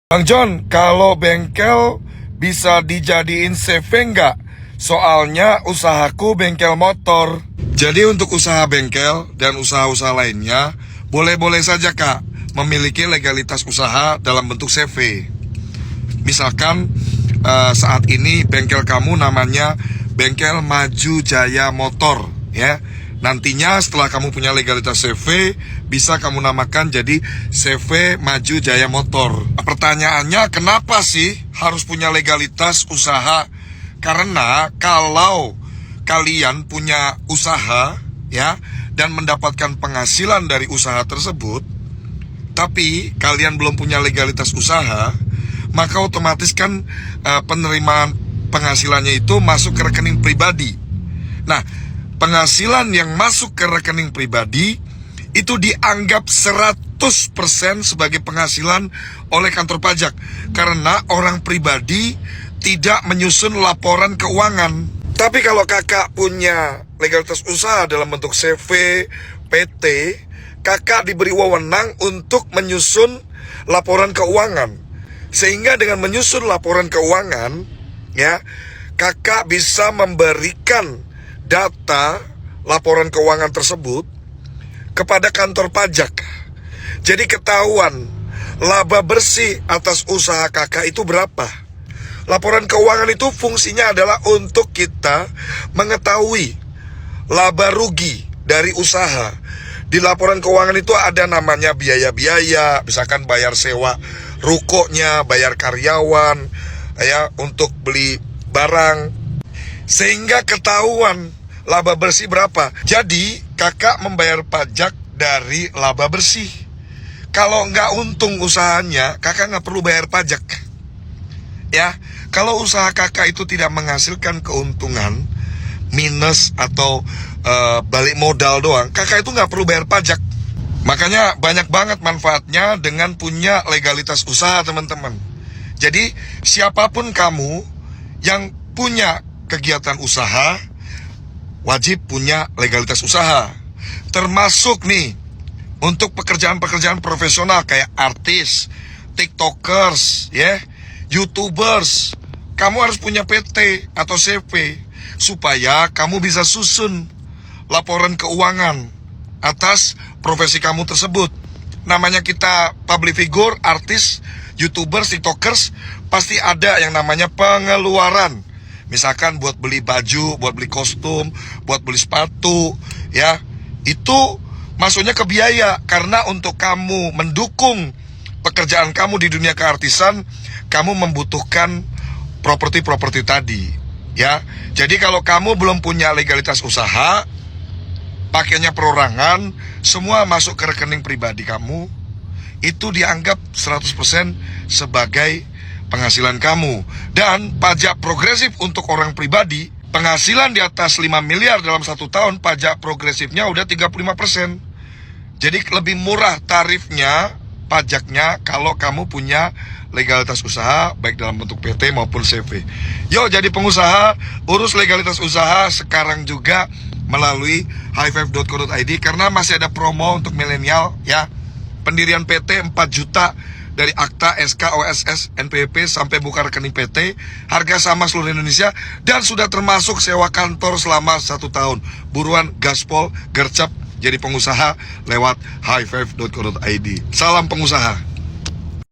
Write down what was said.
Bang John, kalau bengkel bisa dijadiin CV nggak? Soalnya usahaku bengkel motor. Jadi untuk usaha bengkel dan usaha-usaha lainnya, boleh-boleh saja Kak memiliki legalitas usaha dalam bentuk CV. Misalkan saat ini bengkel kamu namanya Bengkel Maju Jaya Motor, ya. Nantinya setelah kamu punya legalitas CV, bisa kamu namakan jadi CV Maju Jaya Motor. Pertanyaannya, kenapa sih harus punya legalitas usaha? Karena kalau kalian punya usaha, ya, dan mendapatkan penghasilan dari usaha tersebut, tapi kalian belum punya legalitas usaha, maka otomatis kan penerimaan penghasilannya itu masuk ke rekening pribadi. Nah, penghasilan yang masuk ke rekening pribadi itu dianggap 100% sebagai penghasilan oleh kantor pajak, karena orang pribadi tidak menyusun laporan keuangan. Tapi kalau kakak punya legalitas usaha dalam bentuk CV, PT, kakak diberi wewenang untuk menyusun laporan keuangan. Sehingga dengan menyusun laporan keuangan, ya, kakak bisa memberikan data laporan keuangan tersebut kepada kantor pajak. Jadi ketahuan laba bersih atas usaha kakak itu berapa. Laporan keuangan itu fungsinya adalah untuk kita mengetahui laba rugi dari usaha. Di laporan keuangan itu ada namanya biaya-biaya, misalkan bayar sewa rukonya, bayar karyawan, ya, untuk beli barang, sehingga ketahuan laba bersih berapa. Jadi kakak membayar pajak dari laba bersih. Kalau nggak untung usahanya, kakak nggak perlu bayar pajak, ya. Kalau usaha kakak itu tidak menghasilkan keuntungan, minus atau balik modal doang, kakak itu nggak perlu bayar pajak. Makanya banyak banget manfaatnya dengan punya legalitas usaha, teman-teman. Jadi siapapun kamu yang punya kegiatan usaha, wajib punya legalitas usaha. Termasuk nih untuk pekerjaan-pekerjaan profesional kayak artis, tiktokers, ya, youtubers. Kamu harus punya PT atau CV supaya kamu bisa susun laporan keuangan atas profesi kamu tersebut. Namanya kita public figure, artis, youtubers, tiktokers, pasti ada yang namanya pengeluaran. Misalkan buat beli baju, buat beli kostum, buat beli sepatu, ya. Itu masuknya ke biaya, karena untuk kamu mendukung pekerjaan kamu di dunia keartisan, kamu membutuhkan properti-properti tadi, ya. Jadi kalau kamu belum punya legalitas usaha, pakainya perorangan, semua masuk ke rekening pribadi kamu, itu dianggap 100% sebagai penghasilan kamu. Dan pajak progresif untuk orang pribadi, penghasilan di atas 5 miliar dalam 1 tahun, pajak progresifnya udah 35%. Jadi lebih murah tarifnya, pajaknya, kalau kamu punya legalitas usaha, baik dalam bentuk PT maupun CV. Yo, jadi pengusaha, urus legalitas usaha sekarang juga melalui high5.co.id, karena masih ada promo untuk milenial, ya. Pendirian PT 4 juta dari akta, SK, OSS, NPWP sampai buka rekening PT, harga sama seluruh Indonesia, dan sudah termasuk sewa kantor selama 1 tahun. Buruan gaspol, gercep, jadi pengusaha lewat high5.co.id. Salam pengusaha.